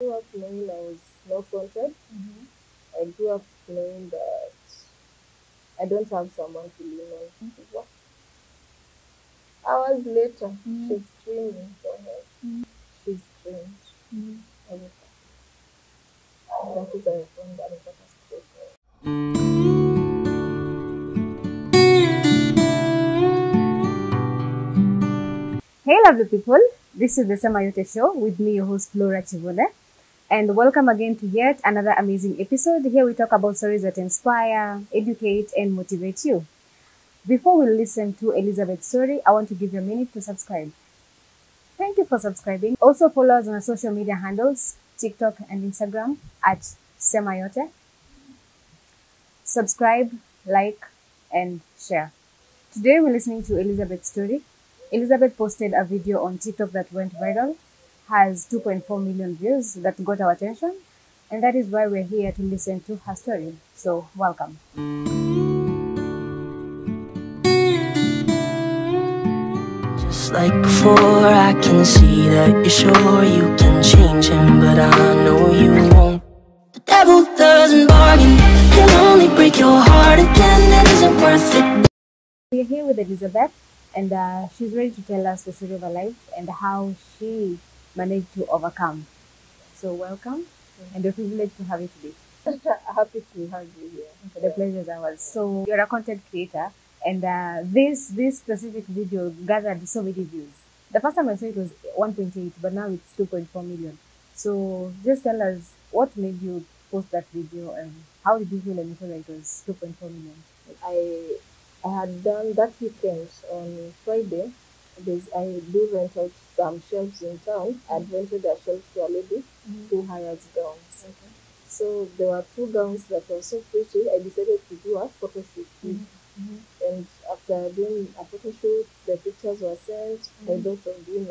Grew up knowing I was not wanted. I grew up knowing that I don't have someone to lean on. But hours later, she's screaming for help. She's screamed. And that is a phone that is catastrophic. Hey lovely people, this is the SEMA YOTE show with me, your host Laura Chivone, and welcome again to yet another amazing episode. Here we talk about stories that inspire, educate, and motivate you. Before we listen to Elizabeth's story, I want to give you a minute to subscribe. Thank you for subscribing. Also follow us on our social media handles, TikTok and Instagram at SEMA YOTE. Subscribe, like, and share. Today we're listening to Elizabeth's story. Elizabeth posted a video on TikTok that went viral, has 2.4 million views that got our attention, and that is why we're here to listen to her story. So, welcome. Just like before, I can see that you're sure you can change him, but I know you won't. The devil doesn't bargain, he'll only break your heart again, and isn't worth it. We're here with Elizabeth, and she's ready to tell us the story of her life and how she managed to overcome. So, welcome, and we're privileged to have you today. Happy to have you here. The pleasure is ours. So, you're a content creator, and this specific video gathered so many views. The first time I saw it was 1.8, but now it's 2.4 million. So, just tell us what made you post that video, and how did you feel when you saw that it was 2.4 million? I had done that weekend on Friday. I do rent out some shelves in town. I'd rented a shelf to a lady who hires gowns. So there were two gowns that were so pretty. I decided to do a photo shoot with. And after doing a photo shoot, the pictures were sent. I thought of doing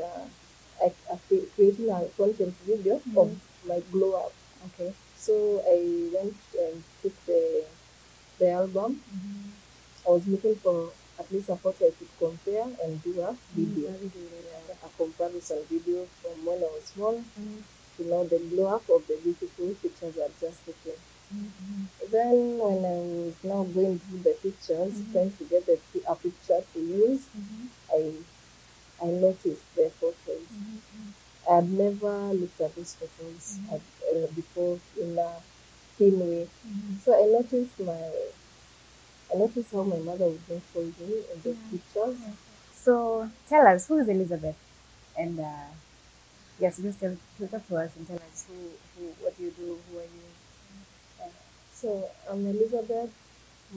creating a content video of my glow up. Okay. So I went and took the album. I was looking for at least a photo I could compare and do a video. A comparison video from when I was small to now the glow up of the beautiful pictures I've just taken. Then when I was now going through the pictures, trying to get a picture to use, I noticed the photos. I had never looked at these photos before in a keen way. So I noticed how my mother would not hold me in the pictures. So, tell us, who is Elizabeth? And yes, just talk to us and tell us what you do, who are you? So I'm Elizabeth,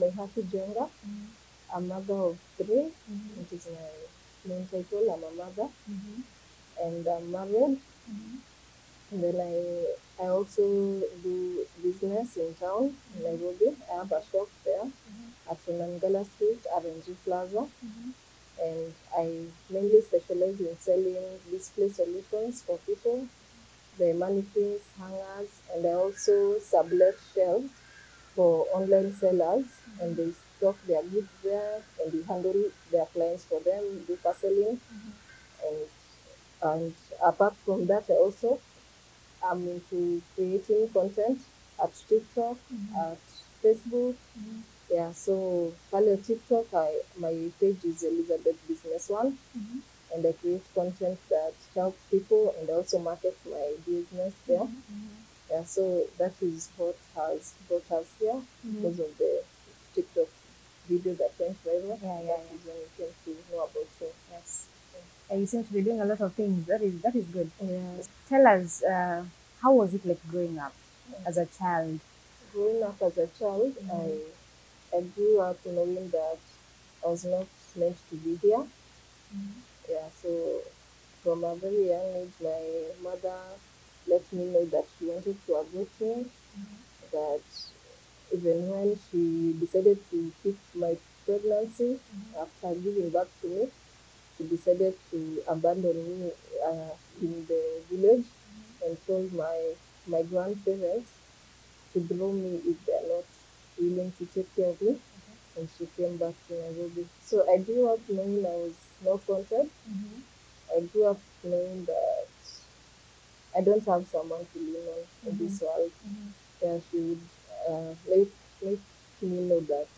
my happy Jenga, a mother of three, which is my main title. I'm a mother, and I'm married. And then I also do business in town, in Nairobi. I have a shop there at Nangala Street, RNG Plaza. And I mainly specialize in selling display solutions for people, the mannequins, hangers, and I also sublet shelves for online sellers, and they stock their goods there, and we handle their clients for them, do parceling, and apart from that, I also am into creating content at TikTok, at Facebook. Yeah, so follow TikTok. My page is Elizabeth Business One, and I create content that help people and also market my business there. Yeah, so that is what has brought us here because of the TikTok video that went viral. Yeah. That is when we came to know about you. Yes. And you seem to be doing a lot of things. That is good. Yeah. Tell us, how was it like growing up as a child? Growing up as a child, I grew up knowing that I was not meant to be here. Yeah, so from a very young age, my mother let me know that she wanted to abort me, that even when she decided to keep my pregnancy after giving birth to me, she decided to abandon me in the village and told my grandparents to grow me if they're not willing to take care of me. And she came back to Nairobi. So I grew up knowing I was not wanted. I grew up knowing that I don't have someone to lean on in this world. Yeah, she would make me know that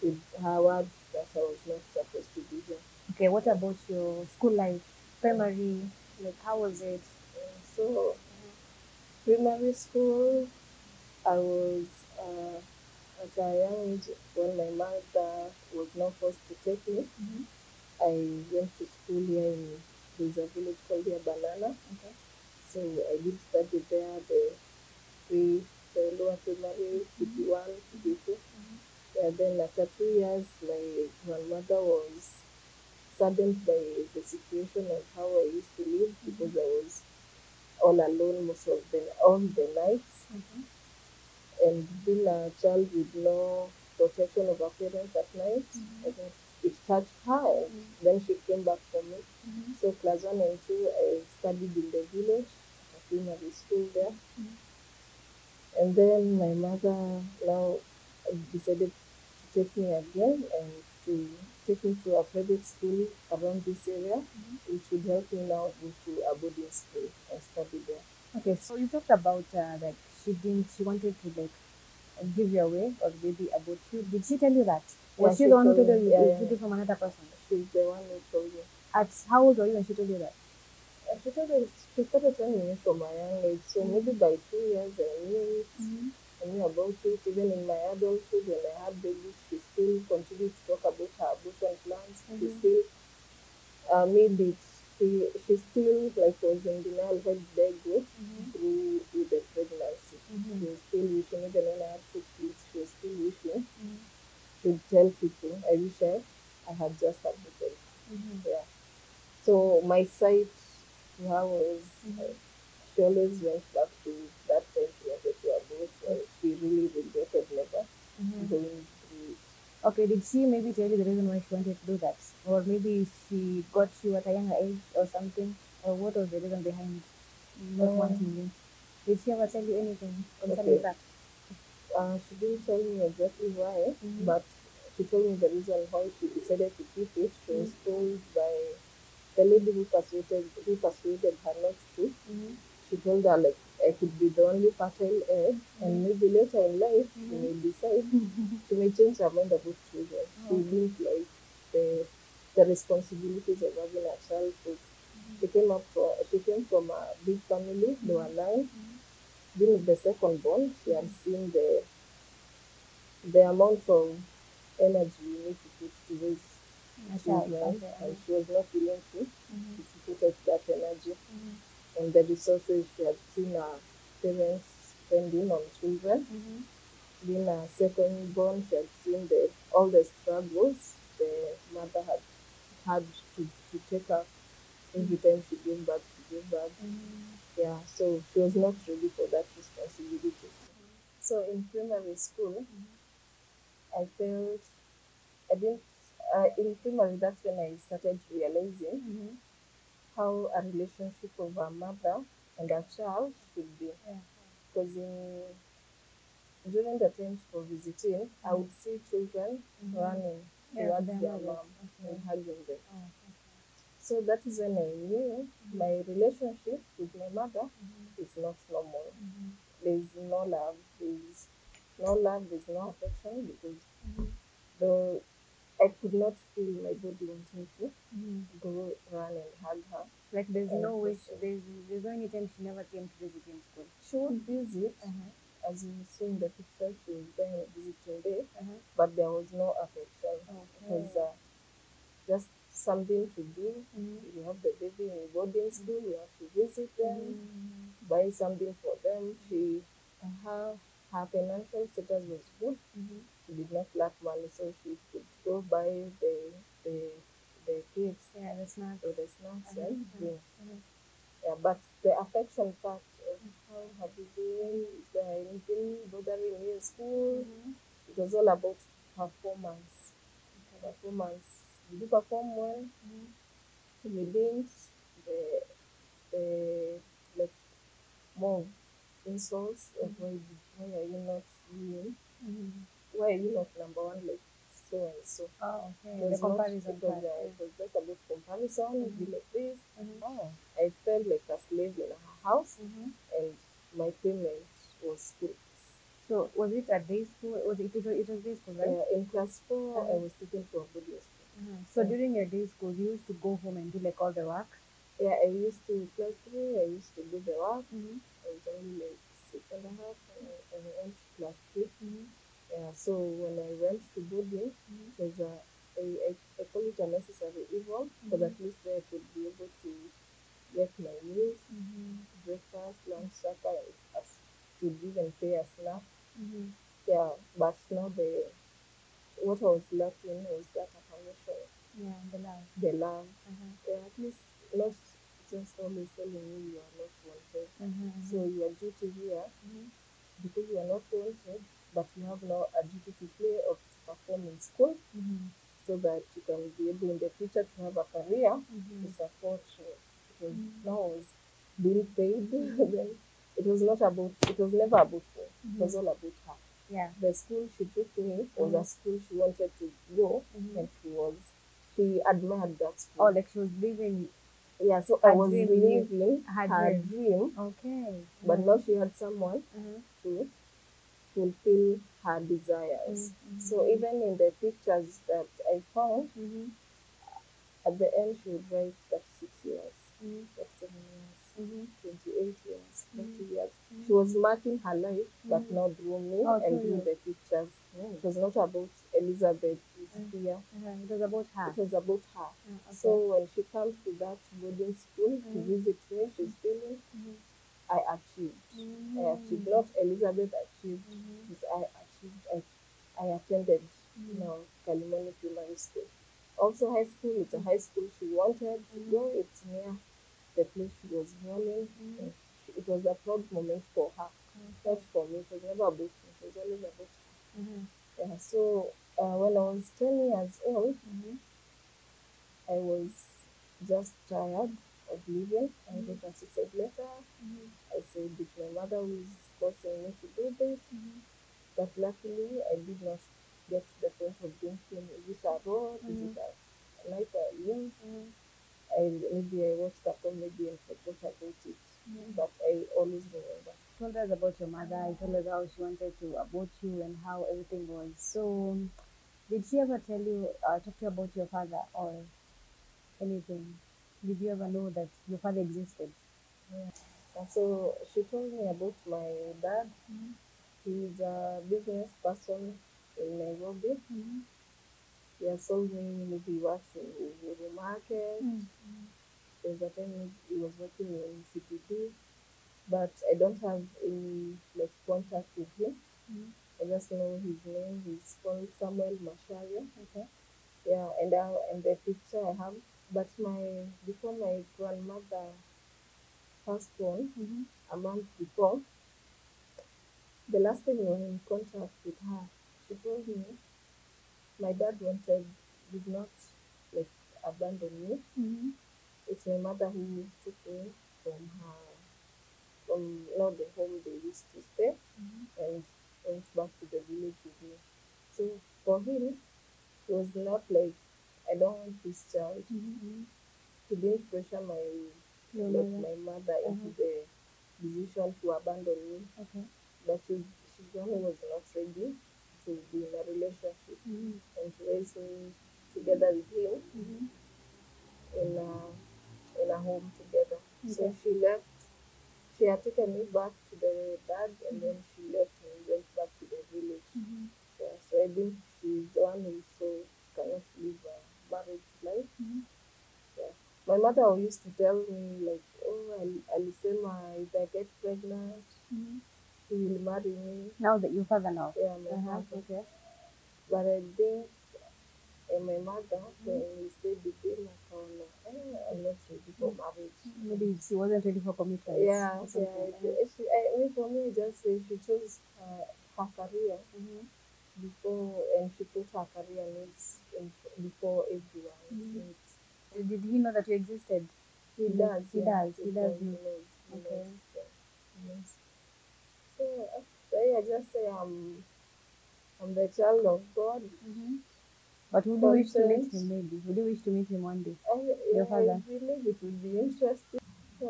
with her words that I was not supposed to be here. Okay, what about your school life, primary? Like, how was it? So primary school, I was at a young age when my mother was not forced to take me. I went to school here in there's a village called here Banana. Okay. So I did study there, the lower primary, PP1, PP2. Yeah, then after 2 years, my grandmother was saddened by the situation of how I used to live because I was all alone most of all the nights. And being a child with no protection of her parents at night, I think it touched her. And then she came back for me. So class 1 and 2, I studied in the village, a primary school there. And then my mother now decided to take me again and to take me to a private school around this area, which would help me now go to a boarding school and study there. Okay, so you talked about like she wanted to like give you away or maybe abort you. Did she tell you that? Was she she the one who told told me, you yeah, you yeah, took it from another person? she's the one who told me. At how old were you when she told you that? She told me she started telling me from a young age. So maybe by 2 years I knew it. I knew about it. Even in my adulthood, when I had babies, she still continued to talk about her abortion plans. She still made it. She still like was in denial. Where did I go through with the pregnancy? She was still wishing, even when I had 2 kids, she was still wishing to tell people. I wish I had just aborted. Yeah. So my side to her was she always went back to that time she wanted to abort, and she really regretted never going through it. Okay, did she maybe tell you the reason why she wanted to do that? Or maybe she got you at a younger age or something? Or what was the reason behind not wanting you? Did she ever tell you anything concerning Okay. that? She didn't tell me exactly why, but she told me the reason why she decided to keep it. She was told by the lady who persuaded her not to. She told her like I could be the only fertile egg, and maybe later in life she may decide she may change her mind about children. She didn't like the responsibilities of having a child because she came from a big family. There were 9. Being the second born, she had seen the amount of energy you need to put to raise children, and she was not willing to put out that energy. And the resources she had seen her parents spending on children. Being a second born, she had seen all the struggles the mother had to take up every time she gave birth. Yeah, so she was not ready for that responsibility. So in primary school, I felt I didn't. In primary, that's when I started realizing how a relationship of a mother and a child should be. Because during the times for visiting, I would see children running towards their mom and hugging them. So that is when I knew my relationship with my mother is not normal. There's no love. There's no love. There's no affection because the I could not feel my body wanting to go run and hug her. Like there's And no way, kiss her. there's no any time she never came to visit you in school. She would visit, as you see in the picture, she was there on visiting day, but there was no affection. It was just something to do. You have the baby in boarding school, you have to visit them, buy something for them. Her financial status was good. She did not lack money, so she could go buy the kids The snacks. or the snacks and drink. Yeah, but the affection part of how have you been? Is there anything bothering you in school? It was all about performance. Performance. Did you perform well? If you didn't, the like more insults of why are you not winning? Why are you not number one like so and so? Oh, okay. It was The comparison not, part. it was just about comparison, be like this. I felt like a slave in a house, and my payment was school fees. So was it a day school? It was day school, right? In class 4, I was taken to a boarding school. So during your day school, you used to go home and do like all the work. Yeah, I used to class 3. I used to do the work. I was only like 6.5, and I went to class 3. Yeah, so when I went to boarding, it was I call it a necessary evil, because at least there I could be able to get my meals, breakfast, lunch, supper, and as to even pay a snack. Yeah, but now what I was lacking was that affirmation, Yeah, the love. the love. Yeah, at least not just always telling you are not wanted. So your duty here, because you are not wanted, but you have now a duty to play or to perform in school, so that you can be able in the future to have a career to support you. It was now I was being paid. Then it was never about me. It was all about her. Yeah. The school she took me was a school she wanted to go, and she admired that school. Oh, like she was living. Yeah, so her I was dream, living her her dream. dream, Okay. but now she had someone to fulfill her desires. So even in the pictures that I found, at the end she would write 36 years, 37 years, 28 years, 30 years. She was marking her life, but now drew me and drew the pictures. It was not about Elizabeth is here. It was about her. It was about her. Okay. So when she comes to that boarding school to visit me, she's feeling, I achieved. I achieved. Not Elizabeth achieved. It's I achieved. I attended now Kalimani Primary School. Also high school, it's a high school she wanted to go. It's near the place she was born in. It was a proud moment for her. Not for me. It was never about me. It was always about her. Yeah, so when I was 10 years old, I was just tired of living. I wrote a suicide letter. I said it's my mother who is forcing me to do this. But luckily, I did not get to the point of thinking, is it a role? Is it a knife I use? Maybe I watched a comedy and forgot about it. But I always remember. You told us about your mother. You told us how she wanted to abort you and how everything was. So, did she ever tell you, talk to you about your father or anything? Did you ever know that your father existed? Yeah. And so she told me about my dad. He's a business person in Nairobi. He has told me maybe he works in the market. There's a time he was working in CPD, but I don't have any contact with him. I just know his name. He's called Samuel Masharia. Okay. Yeah, and the picture I have. But before my grandmother passed on, a month before, the last time we were in contact with her, she told me my dad did not abandon me. It's my mother who took me from not the home they used to stay, and went back to the village with me. So for him, it was not like I don't want this child. He didn't pressure my mother into the decision to abandon me. Okay. But she's the one who was not ready to be in a relationship and to raise me together with him in a home together. Okay. So she left. She had taken me back to the dad, and then she left and went back to the village. Yeah, so I think she's the one who cannot live a married life. Yeah. My mother used to tell me Alisema, if I get pregnant, he will marry me. Now that your father now. Yeah, my mother. Okay. But I think my mother, when we stayed with him, I'm not ready for marriage. Maybe she wasn't ready for commitment. Yeah. For me, I just say she chose her career before, and she put her career needs before everyone's needs. Did he know that you existed? He does. He does. He does. He knows. Okay. Yes. So I just say I'm the child of God. But would you wish to meet him maybe? Would you wish to meet him one day? Your father? I believe it would be interesting.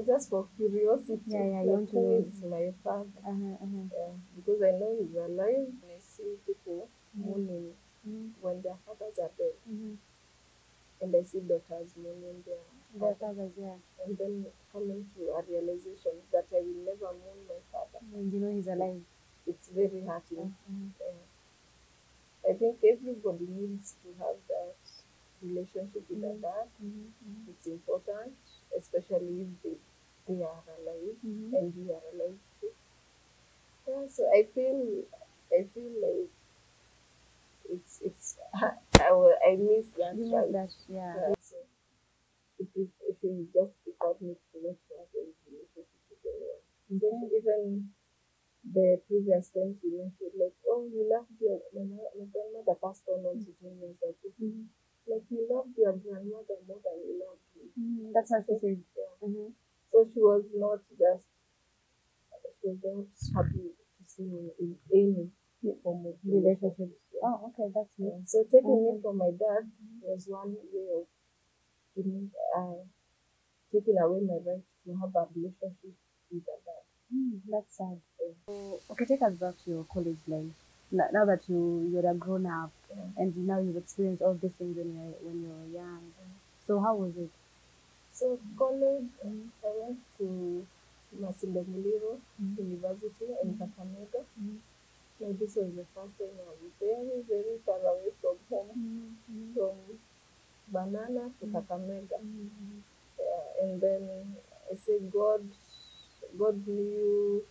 Just for curiosity. Yeah, you Like, want to who know. is my father? Yeah, because I know he's alive. I see people mourning when their fathers are dead, and I see daughters mourning their fathers, yeah. and then coming to a realization that I will never mourn my father. And you know he's alive. It's very hurting. I think everybody needs to have that relationship with their dad. It's important, especially if they are alive and you are alive too. Yeah, so I feel like it's I miss that. You miss Right? that, yeah. So if you just prefer me to not to have a relationship with anyone. So even the previous times you mentioned, like, oh, you loved my grandmother passed on also 10 years ago. Like, you loved your grandmother more than you loved me. That's what she said. Yeah. So she was not happy to see me in any form of relationship. Yeah. Oh, okay, that's good. So taking me from my dad was one way of taking away my right to have a relationship with a dad. That's sad. Okay, take us back to your college life. Now that you're a grown up, and now you've experienced all these things when you're young. So how was it? So college, I went to Masinde Muliro University in Kakamega. Now this was the first time I was very, very far away from home, from Banana to Kakamega. And then I say God knew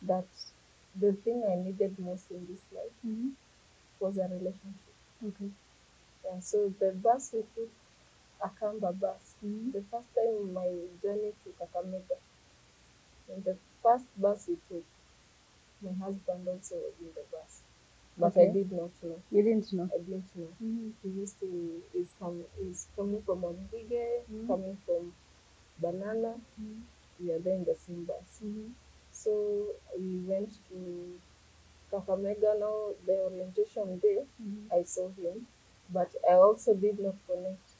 that the thing I needed most in this life was a relationship. Okay. Yeah, so the bus we took, Akamba bus, the first time my journey to Kakamega, and the first bus we took, my husband also was in the bus. But I did not know. You didn't know? I didn't know. He's coming from Ombige, coming from Banana. We are there in the same bus. So we went to Kakamega. Now the orientation day, I saw him, but I also did not connect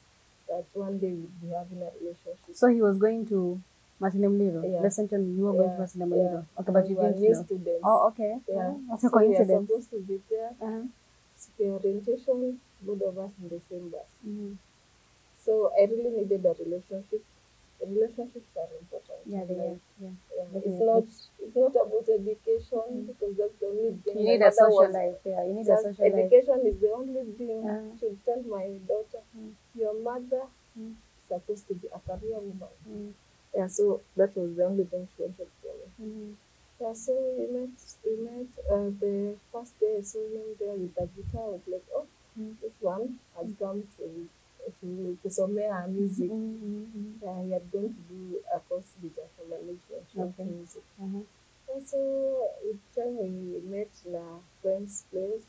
that one day we'd be having a relationship. So he was going to Masinemliro? Yeah. The center you were going to Masinemliro? Yeah. Okay, but you were didn't new know? students. Oh, okay. Yeah. That's a So we are coincidence. supposed to be there. So the orientation, both of us in the same bus. So I really needed a relationship. Relationships are important. Yeah, they are. It's not about education because that's the only thing. You need a social life. Yeah, you need a social life. Education is the only thing. I should tell my daughter, your mother is supposed to be a career woman. Yeah, so that was the only thing she wanted for me. Yeah, so we met the first day I saw him there with the guitar. I was like, oh, this one has come to somewhere music. He had gone to do a course with a management music. And so with time we met in a friend's place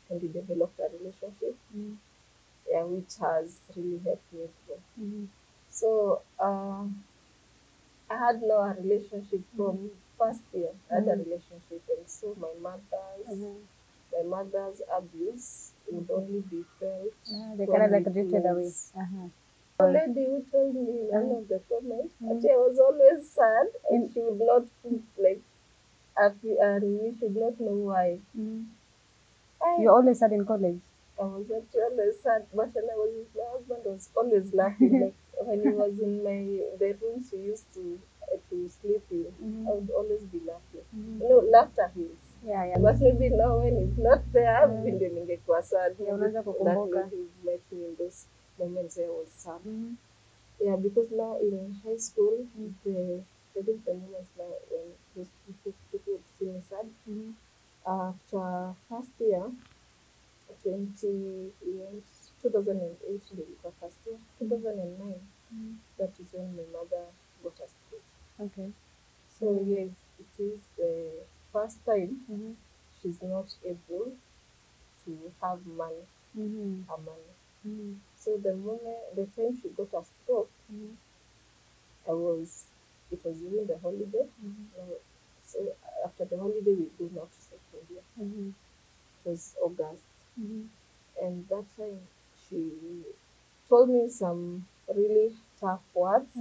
and we developed a relationship. Which has really helped me grow. So I had no relationship from first year. I had a relationship, and so my mother's abuse would only be felt. They kind of like drifted away. A lady who told me in one of the comments that I was always sad and she would not put like happy, and you should not know why. You're always sad in college? I was actually always sad, but when I was with my husband, I was always laughing. Like when he was in the rooms we used to sleep in, I would always be laughing. Laughter heals. Yeah. But maybe now when he's not there, I've been ningekuwa sad. Yeah, unaweza kukumbuka. That he met me in those moments where I was sad. Yeah, because now in high school, I think the moments now when those people would see me sad. After first year, 2008, the first year, 2009, that is when my mother got us through. Okay. So yes, it is the first time she's not able to have money, her money. So the time she got a stroke, it was during the holiday. So after the holiday, we go now to second year. It was August. And that time she told me some really tough words.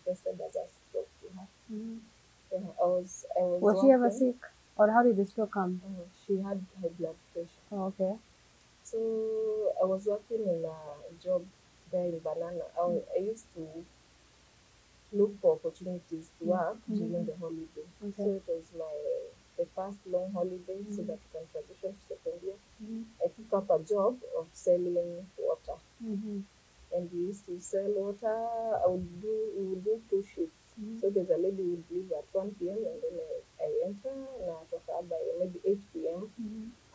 tested as a stroke to her. Mm-hmm. Yeah, I was Was she ever working. sick? Or how did the stroke come? She had high blood pressure. Oh, okay. So I was working in a job there in Banana. I used to look for opportunities to work during the holiday. Okay. So it was the first long holiday, so that we can transition to second year. I took up a job of selling water. And we used to sell water. We would do 2 shifts. So there's a lady who would leave at 1 p.m. and then I enter and I talk her by maybe 8 p.m.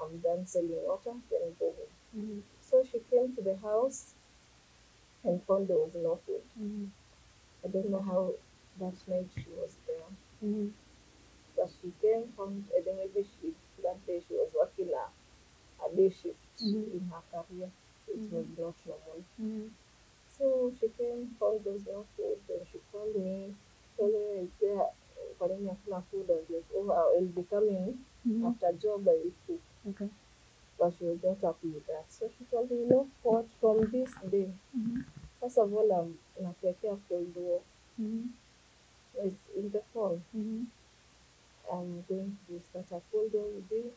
I'm done selling water, then go home. So she came to the house and found there was no food. I don't know how that night she was there. But she came, found, I think maybe that day she was working a day shift in her career. It was not normal. So she came, found there was no food, then she called me, told me, is there food? I was like, oh, I'll be coming after job, I will cook. Okay. But she was not happy with that. So she told me, you know what, from this day, first of all, I'm not taking a cold war. It's in the fall. I'm going to start a cold war with you.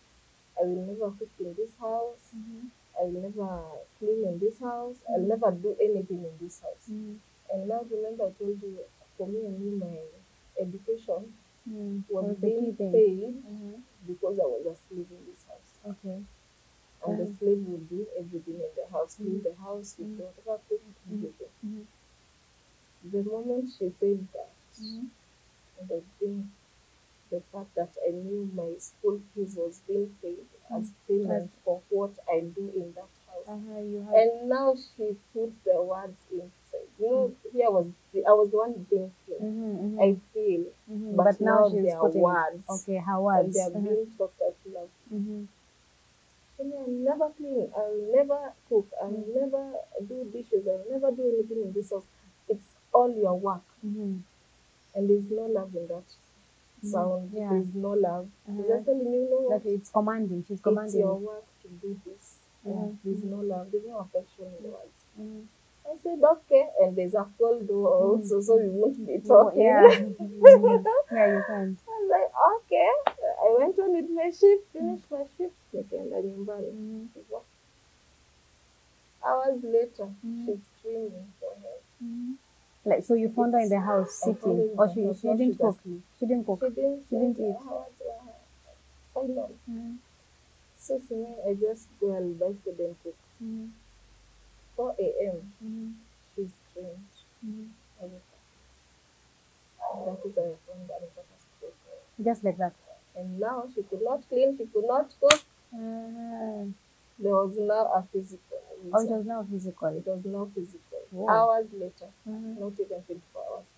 I will never cook in this house. I will never clean in this house. I'll never do anything in this house. And now remember I told you, for me and you, my education was being paid because I was a slave in this house. Okay. And the slave would do everything in the house, clean the house, with whatever, cook everything. The moment she said that, and I think the fact that I knew my school fees was being paid as payment for what I do in that house. And now she puts the words inside. You know, I was the one being paid. I feel. But now they are words. Okay, her words. And they are being talked as love. And I'll never clean. I'll never cook. I'll never do dishes. I'll never do anything in this house. It's all your work. And there's no love in that sound. There's no love. She's just telling you, no, that it's commanding. She's commanding. It's your work to do this. There's no love. There's no affection in the words. I said, okay. And there's a cold door also, so we won't be talking. Yeah, you can't. I was like, okay. I went on with my shift, finished my shift, nikaenda nyumbani. Hours later, she's screaming for help. Like, so you found her in the house sitting, or she didn't cook? She didn't cook? She didn't eat. Final. So I just go and buy food and cook. 4 a.m. She screamed. That is how I found that it was a stroke. Just like that. And now she could not clean, she could not cook. There was now a physical. Oh, it was now physical. It was now physical. Whoa. Hours later, not even 24 hours.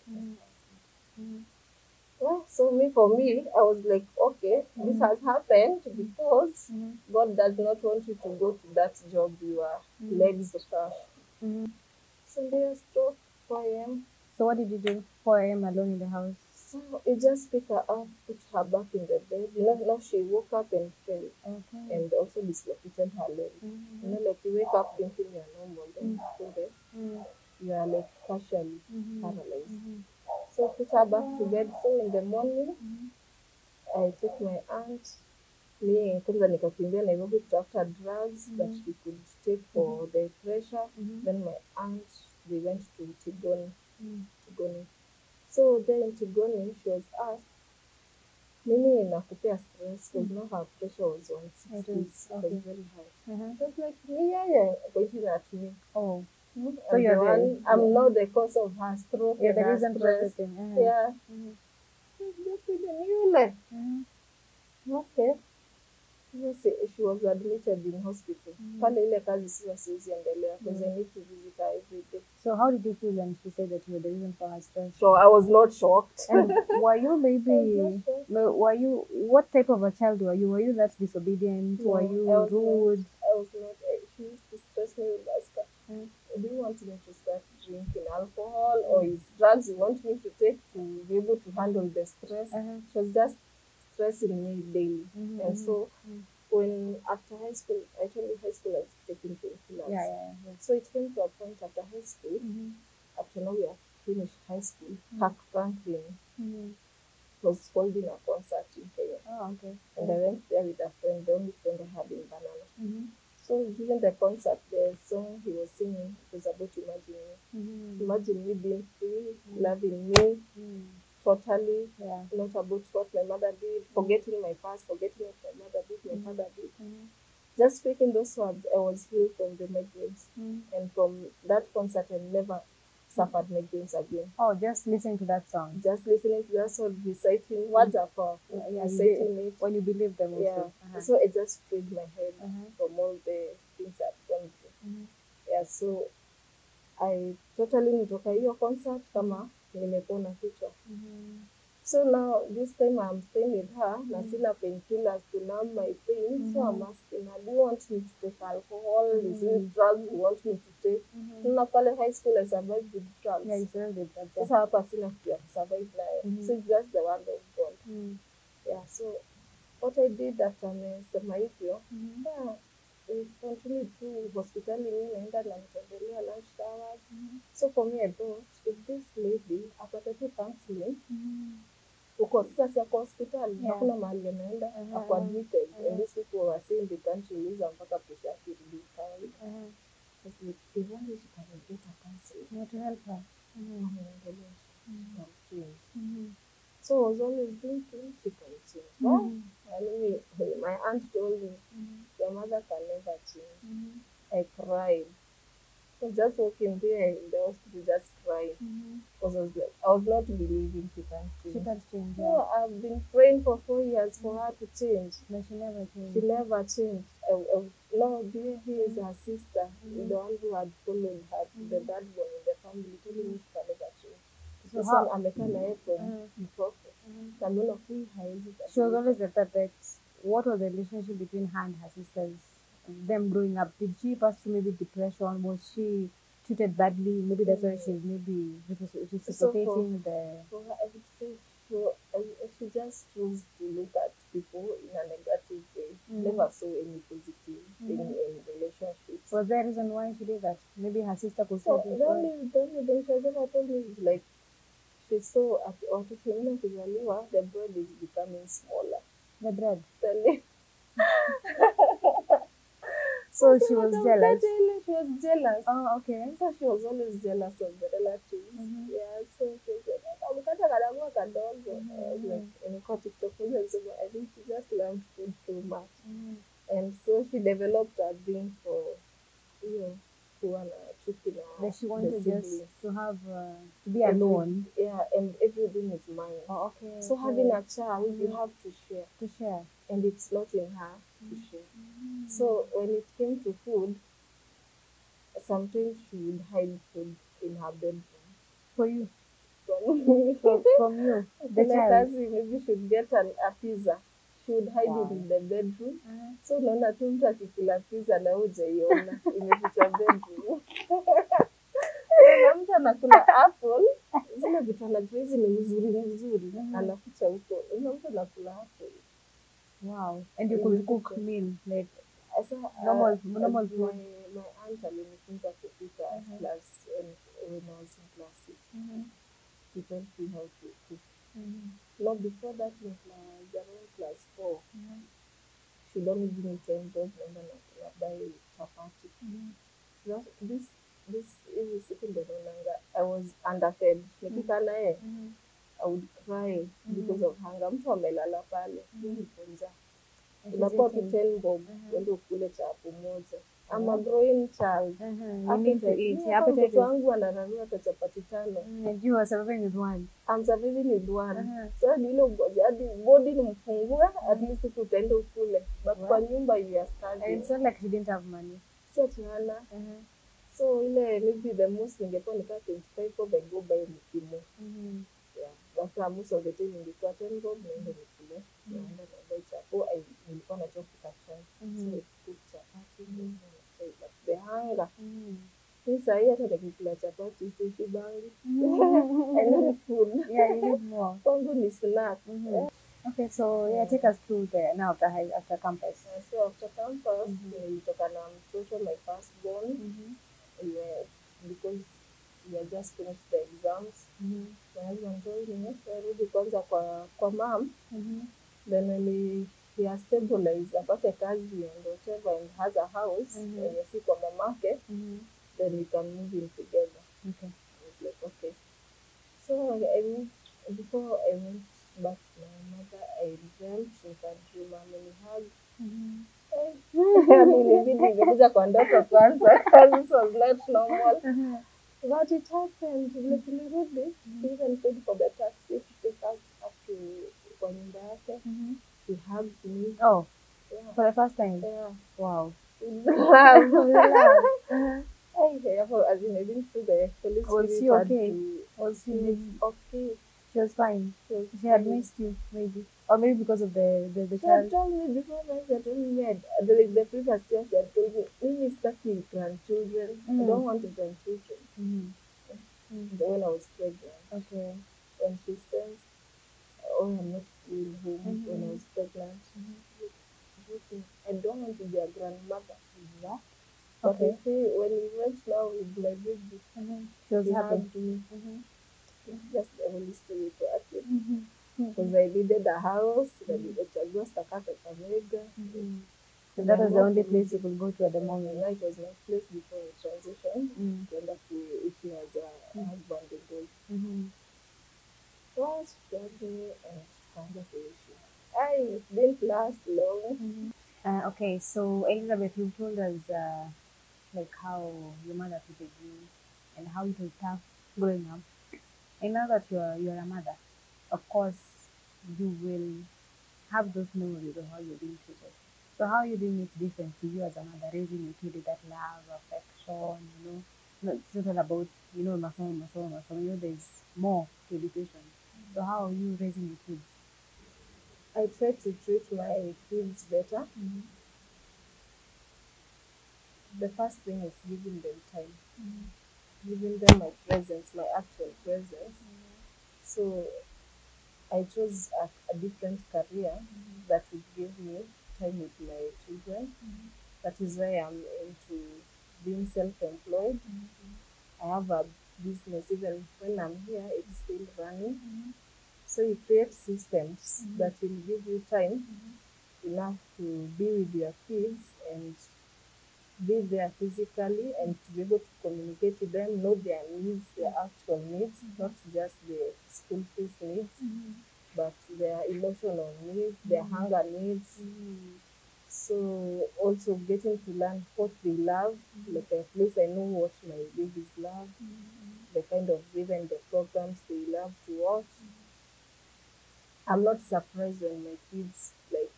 Well, so for me, I was like, okay, this has happened because God does not want you to go to that job your legs crushed. So they stroke 4 a.m. So what did you do? 4 a.m. alone in the house? So I just pick her up, put her back in the bed. You know, now she woke up and fell. Okay. And also dislocated her leg. You know, like you wake up thinking you're normal, then you go there, you are like partially paralyzed. So I put her back to bed. So in the morning, I took my aunt, kwanza nikakimbia Nairobi kutafuta drugs that she could take for the pressure. Then my aunt, we went to Tigoni. So there in Tigoni, she was asked, mimi nakupea stress because now her pressure was 160. It was very high. She was like, yeah, pointing at me. Oh. So you're the one, I'm not the cause of her stroke. Yeah, the reason for everything. Yeah. Just with the new leg. Okay. Yes, she was admitted in hospital. Pale ile kazi sio siwezi endelea because I need to visit her every day. So how did you feel when she said that you were the reason for her stress? So I was not shocked. And were you what type of a child were you? Were you that disobedient? No, were you rude? I was not. She used to stress me with Oscar. Do you want me to start drinking alcohol or is drugs you want me to take to be able to handle the stress? She was just stressing me daily. And so when after high school, actually high school I was taking painkillers. Yeah. So it came to a point after high school, after now we are finished high school, Kirk Franklin was holding a concert in Kenya. Oh, okay. And I went there with a friend, the only friend I had in Banana. So during the concert, the song he was singing was about Imagine Me. Imagine me being free, loving me totally, not about what my mother did, forgetting my past, forgetting what my mother did, my father did. Just speaking those words, I was healed from the migraines. And from that concert, I never suffered migraines again. Oh, just listening to that song. Just listening to that song, reciting words are powerful. Reciting it when you believe them also. So it just freed my head from all the things I've gone through. So I totally nitoka hiyo concert kama nimepona kichwa. So now this time I'm staying with her, na sina painkillers to numb my pain. So I'm asking her, do you want me to take alcohol? Is it drugs you want me to take? Na pale high school I survived with drugs. Yeah, you survived with drugs. Sasa hapa sina kitu ya kusurvive nayo. So it's just the word of God. So what I did after SEMA hivyo, we continued to hospitali, mimi naenda na mtembelea lunch hours. So for me I thought, if this lady apate tu counseling, uko sasa kwa hospitali, hakuna mahali anaenda, ako admitted, and these people were saying they can't release mpaka pressure yake irudi kawaida. If only she can get a counselor to help her. So I was always thinking she can change. Anyway, my aunt told me, your mother can never change. I cried. I was just walking there in the hospital, just crying. Because I was like, I was not believing she can change. She can change, So I've been praying for 4 years for her to change. But she never changed. She never changed. No, dear, he is her sister, the one who had followed her, the third one in the family, telling me she can never change. So how amekaa naye from mtoto. She was always at that. What was the relationship between her and her sisters? Them growing up, did she pass through maybe depression? Was she treated badly? Maybe that's why she's maybe reciprocating the. For her, I would say she just chose to look at people in a negative way. Never saw any positive thing in relationships. Was there a reason why she did that? Maybe her sister could say the only thing she ever told me is like, she saw at watoto wengine kuzaliwa, the bread is becoming smaller. The bread? So she was jealous? She was jealous. Oh, okay. So she was always jealous of the relatives. So she said, amkata kadamu kadogo. Like, I think she just loved food too much. And so she developed a thing for, that she wanted just to have, to be alone. And everything is mine. Oh, okay. So having a child, you have to share. To share. And it's not in her to share. So when it came to food, sometimes she would hide food in her bedroom. For you? From me. From you? The child? Maybe she would get a pizza. She would hide it in the bedroom. So unaona tu mtu akikula pizza na hujaiona imefichwa bedroom. Na mtu anakula apple, zile vitu anajua hizi ni mzuri, anaficha huko. Na mtu anakula apple. Wow. And you could cook meal like normal food. My aunt alinifunza kupika class when I was in class 6. She taught me how to cook. No, before that, in class 4, she'd only give me 10 bob and then I buy chapati. This is sitting there no longer. I was underfed. Nikika naye, I would cry because of hunger. Mtu amelala pale, nifunza. Unakuwa tu 10 bob, wende ukule chapo moja. I'm a growing child. You need to eat. Mtoto wangu anararua chapati 5. And you are surviving with one. I'm surviving with one. So nilo ngoja hadi body nimfungue, at least utaenda ukule. But kwa nyumba you are starving. And it's not like she didn't have money. Si atiana. So ile maybe the most ningepo nika 25 bob I go buy mkimo. But most of the time nilikuwa 10 bob naenda nikule. Naenda na buy chapo. Nilikuwa nachoka chai. So cook chapati. But the hunger. Sasa hii hata nikikula chapati si bangi. I need food. Yeah, you need more. Kwangu ni snack. Okay, so take us through there now after campus. So after campus, nilitoka na mtoto my first born. Because we had just finished the exams. My husband told me, "Rudi kwanza kwa mom." Then when he has stabilized, apate kazi and whatever, and has a house, and you see kwa mamake, then we can move in together. Okay. I was like, okay. So before I went back to my mother, I dreamt nikadream amenihug. Ilibidi ningekuja kwa ndoto kwanza, because this was not normal. But it happened. Tulirudi, he even paid for the taxi to take us up to kwa nyumba yake. He hugged me. Oh, Yeah. for the first time? Yeah. Wow. As in, I didn't feel the Holy Spirit. Was she okay? She was okay. She was fine. She had missed you, maybe. Or maybe because of the She child. had told me before, she had told me, the previous year, she had told me, Mimi stucky grandchildren. I don't want grandchildren. When I was pregnant. Okay. And she says, oh, I'm not feeling home when I was pregnant. I don't want to be a grandmother. But Okay. I see when we went now with my baby, She was he happy. hugged me. Just the Holy Spirit working. Because I needed a house, I needed to go Stakaka Kamega. And that was the only place you could go to at the moment. Yeah, it was my place before I transitioned. If he has a husband and all. Was struggling and kind of issue. It didn't last long. Okay, so Elizabeth, you told us like how your mother treated you and how it was tough growing up. And now that you're a mother, of course, you will have those memories of how you're being treated. So how you doing it different to you as a mother, raising your kid with that love, affection, it's not all about, masomo, there's more to education. So how are you raising your kids? I try to treat my kids better. The first thing is giving them time. Giving them my presence, my actual presence. So I chose a different career that would give me time with my children. That is why I'm into being self-employed. I have a business, even when I'm here, it's still running. So you create systems that will give you time enough to be with your kids and be there physically and to be able to communicate with them, know their needs, their actual needs, not just the school fees needs, but their emotional needs, their hunger needs. So also getting to learn what they love, like at least I know what my babies love, the kind of even the programs they love to watch. I'm not surprised when my kids like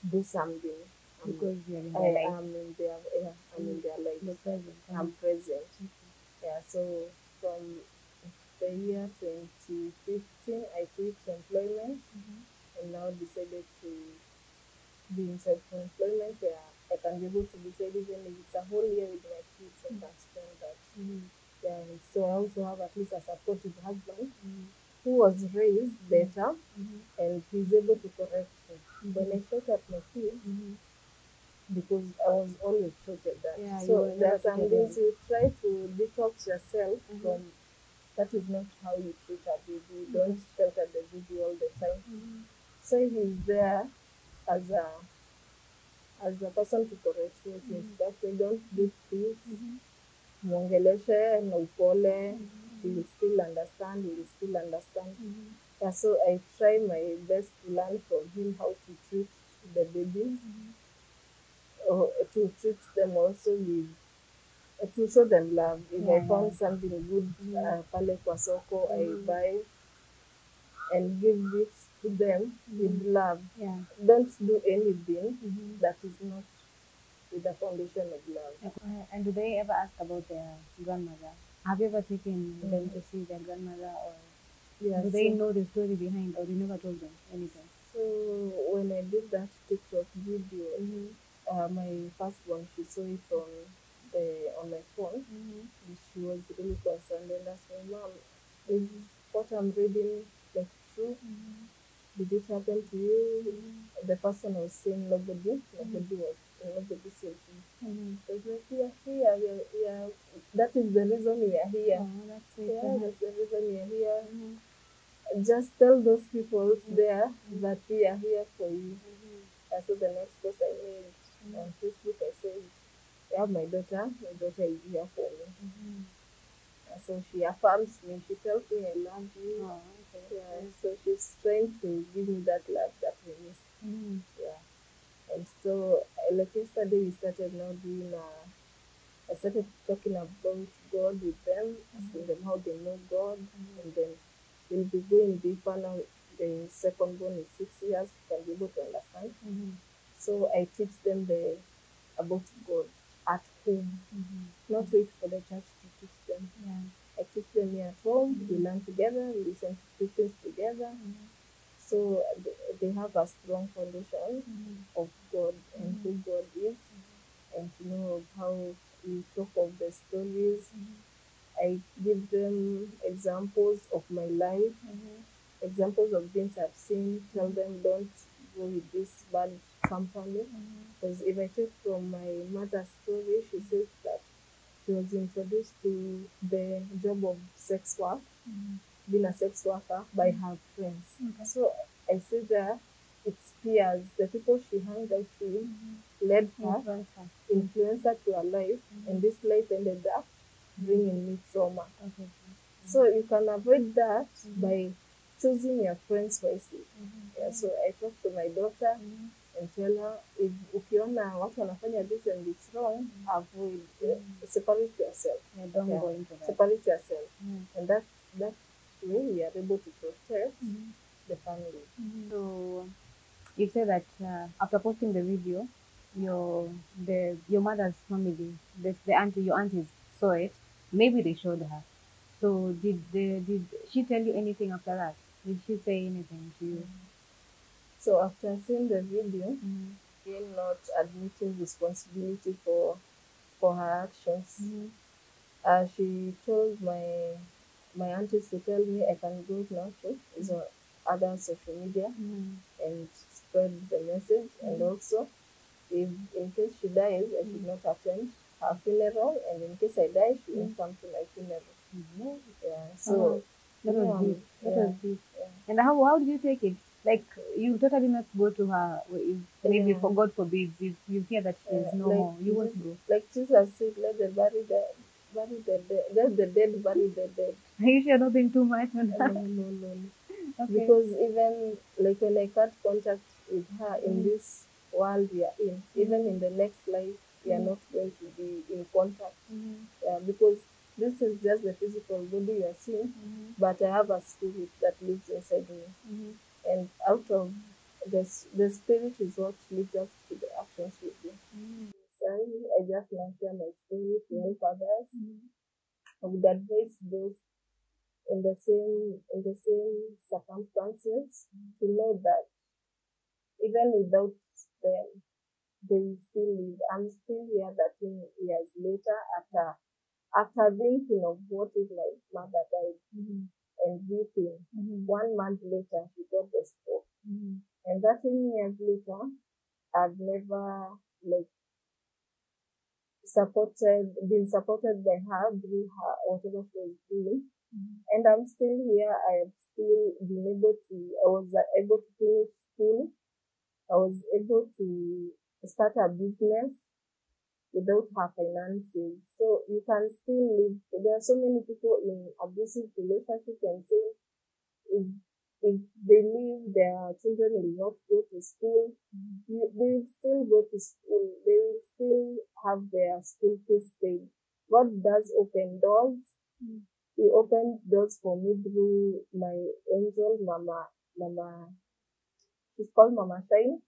do something because you're in their life. I'm in their life. You're present. I'm present. Yeah, so from the year 2015, I quit employment and now decided to be in self-employment where I can be able to decide even if it's a whole year with my kids, I can spend that. Yeah, so I also have at least a supportive husband who was raised better and he's able to correct me. When I shout at my kids, because I was always taught that. Yeah, so there are some things you try to detox yourself from. That is not how you treat a baby. You don't shout at the baby all the time. So he's there as a person to correct me. That we don't do this. Mwongeleshe na upole. He will still understand. Yeah, so I try my best to learn from him how to treat the babies. Or to treat them also with, to show them love. If I found something good, pale kwa soko, I buy and give it to them with love. Yeah. Don't do anything that is not with the foundation of love. And do they ever ask about their grandmother? Have you ever taken them to see their grandmother, or do they know the story behind, or you never told them anything? So when I did that TikTok video, my firstborn, she saw it on my phone, and she was really concerned and asked me, "Mom, is what I'm reading like true? Did it happen to you?" The person was saying nobody was nobody saved me. I was like, we are here, we are, that is the reason we are here. Oh, that's it. Yeah, that's the reason we are here. Just tell those people there that we are here for you. So the next post I made on Facebook, I said, I have my daughter is here for me. So she affirms me, she tells me I love you. Oh, okay. Yeah, so she's trying to give me that love that we miss. Yeah. And so, like yesterday, we started now doing I started talking about God with them, asking them how they know God, and then we'll be going deeper now. The second born is 6 years, can be able to understand. So I teach them about God at home, not wait for the church to teach them. I teach them here at home, we learn together, we listen to preachings together. So they have a strong foundation of God and who God is, and to know how we talk of the stories. I give them examples of my life, examples of things I've seen, tell them don't go with this bad company. Because if I take from my mother's story, she says that she was introduced to the job of sex work, being a sex worker, by her friends. So I see that it's peers, the people she hung out with, led her, influenced her to her life, and this life ended up bringing me trauma. So you can avoid that by choosing your friends wisely. Yeah, so I talk to my daughter and tell her, if ukiona watu wanafanya this and it's wrong, avoid, separate yourself. Don't go into that. Separate yourself. And that way we are able to protect the family. So you say that after posting the video, your mother's family, your aunties saw it. Maybe they showed her. So did she tell you anything after that? Did she say anything to you? So after seeing the video, again not admitting responsibility for her actions, she told my aunties to tell me I can go now to other social media and spread the message, and also if in case she dies, I should not attend her funeral, and in case I die, she won't come to my funeral. Yeah, so that was deep. That was deep. Yeah. And how did you take it? Like, you totally not go to her. Maybe for God forbid, if you hear that she is no more, you won't go. Like Jesus said, let the bury the dead. Let the dead bury the dead. Are you sure not being too much on that? No. Okay. Because even like when I cut contact with her in this world we are in, even in the next life, we are not going to be in contact. Yeah, because this is just the physical body you are seeing, but I have a spirit that lives inside me. And out of the spirit is what leads us to the actions we do. Sorry, I just want to share my story to help others. I would advise those in the same circumstances to know that even without them, they will still live. I'm still here 13 years later after thinking of what if my mother died and weeping. 1 month later, she got the stroke. And 13 years later, I've never been supported by her through her whatever she was doing. And I'm still here. I have still been I was able to finish school. I was able to start a business without her finances. So you can still live. There are so many people in abusive relationships and say if they leave, their children will not go to school. They will still go to school. They will still have their school fees paid. God does open doors. He opened doors for me through my angel, Mama. She's called Mama Shine.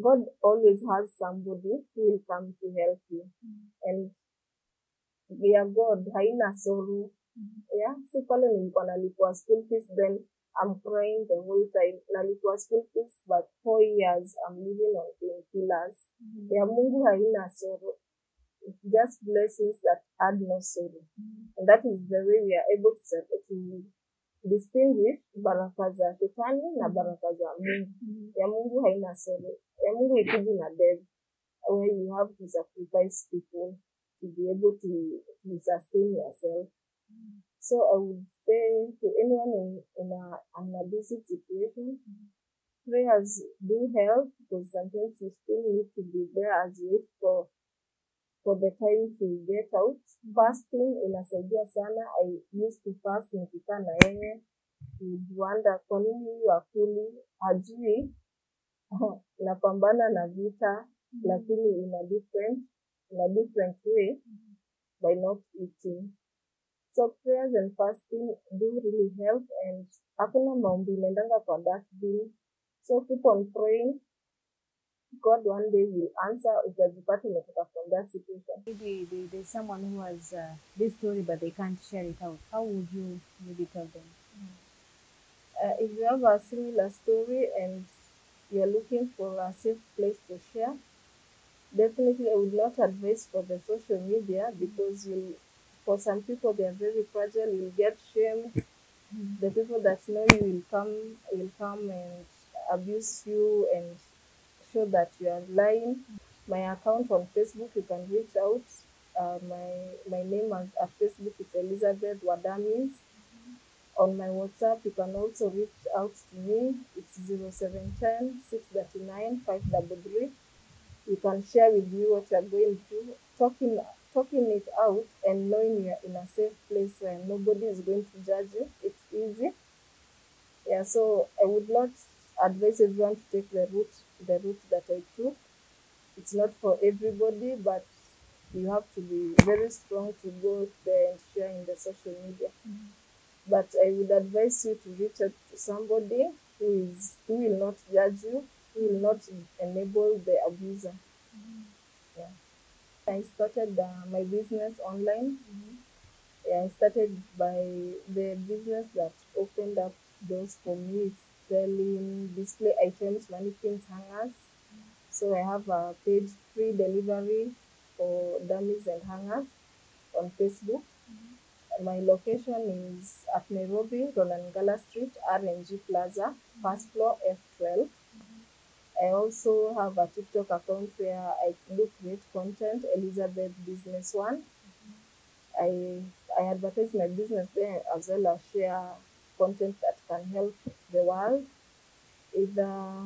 God always has somebody who will come to help you. And yeah, God, haina sorrow. Yeah, si pale nilikuwa nalipwa school fees, then I'm crying the whole time. Nalipwa school fees, but 4 years I'm living on painkillers. Yeah, Mungu haina sorrow. It's just blessings that add no sorrow. And that is the way we are able to distinguish baraka za shetani na baraka za Mungu. Ya Mungu haina sorrow. Ya Mungu ikiji na death. where you have to sacrifice people to be able to sustain yourself. So I would say to anyone in an abusive situation, prayers do help, because sometimes you still need to be there as you wait for the time to get out. Fasting inasaidia sana. I used to fast nikikaa na yeye. You'd wonder kwa nini huyu akuli, hajui napambana na vita, lakini in a different way, by not eating. So prayers and fasting do really help, and hakuna maombi inaendanga kwa dustbin. So keep on praying. God one day will answer utajipata umetoka from that situation. Maybe there's someone who has this story but they can't share it out. How would you maybe tell them? If you have a similar story and you're looking for a safe place to share, definitely I would not advise for the social media, because for some people they are very fragile. You'll get shamed. The people that know you will come and abuse you and show that you are lying. My account on Facebook, you can reach out. My name at Facebook is Elizabeth Wadamis. On my WhatsApp, you can also reach out to me. It's 0710 639 533. You can share with me what you're going through, talking it out, and knowing you're in a safe place where nobody is going to judge you. It's easy. Yeah, so I would not advise everyone to take the route that I took. It's not for everybody, but you have to be very strong to go there and share in the social media. But I would advise you to reach out to somebody who will not judge you, who will not enable the abuser. Yeah. I started my business online. Yeah, I started by the business that opened up doors for me is selling display items, mannequins, hangers. So I have a page, free delivery for dummies and hangers, on Facebook. My location is at Nairobi, Ronangala Street, RNG Plaza, first floor, F12. I also have a TikTok account where I do create content, Elizabeth Business One. I advertise my business there, as well as share content that can help the world, either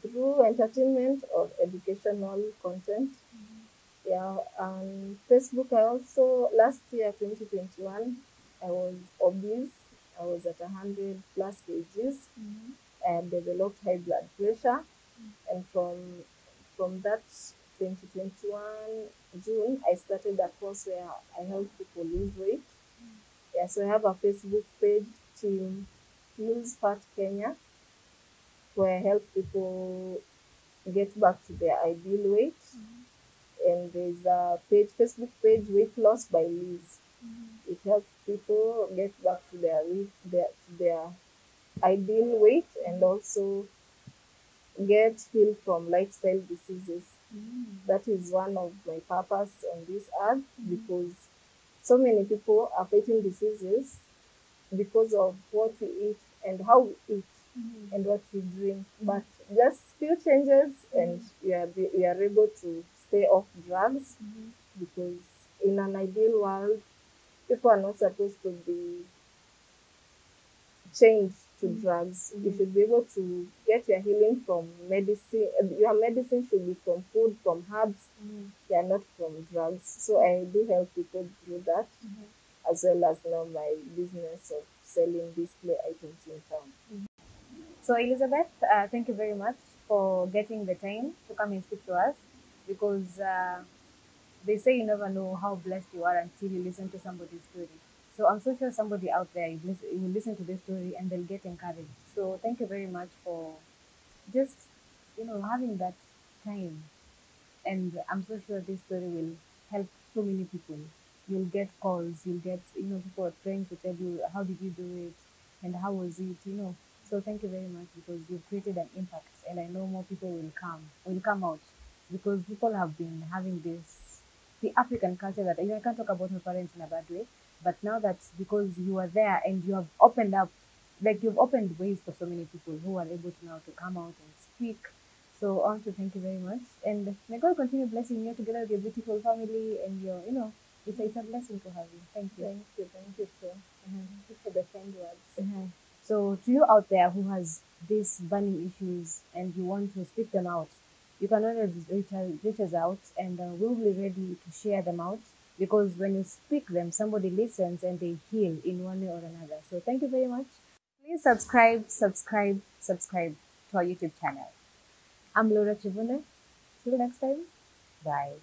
through entertainment or educational content. Yeah, on Facebook, I also, last year, 2021, I was obese. I was at 100 plus kgs. I had developed high blood pressure. And from that 2021 June, I started a course where I help people lose weight. Yeah, so I have a Facebook page, Team Lose Fat Kenya, where I help people get back to their ideal weight. And there's a Facebook page, Weight Loss by Liz. It helps people get back to their ideal weight, and also get healed from lifestyle diseases. That is one of my purpose on this earth, because so many people are fighting diseases because of what we eat and how we eat and what we drink. But just few changes, and we are able to stay off drugs, because in an ideal world, people are not supposed to be chained to drugs. You should be able to get your healing from medicine. Your medicine should be from food, from herbs. They are not from drugs. So I do help people through that, as well as now my business of selling display items in town. So Elizabeth, thank you very much for getting the time to come and speak to us, because they say you never know how blessed you are until you listen to somebody's story. So I'm so sure somebody out there will listen to this story and they'll get encouraged. So thank you very much for just, having that time. And I'm so sure this story will help so many people. You'll get calls, you'll get, people are trying to tell you, how did you do it? And how was it? So thank you very much, because you've created an impact, and I know more people will come out, because people have been having the African culture that, I can't talk about my parents in a bad way, but now that's because you are there and you have opened up, like you've opened ways for so many people who are able to now to come out and speak. So I want to thank you very much, and may God continue blessing you together with your beautiful family and your, it's a blessing to have you. Thank you. Thank you, sir. Thank you for the kind words. So to you out there who has these burning issues and you want to speak them out, you can always reach us out, and we'll be ready to share them out, because when you speak them, somebody listens and they heal in one way or another. So thank you very much. Please subscribe to our YouTube channel. I'm Laura Chivune. Till next time. Bye.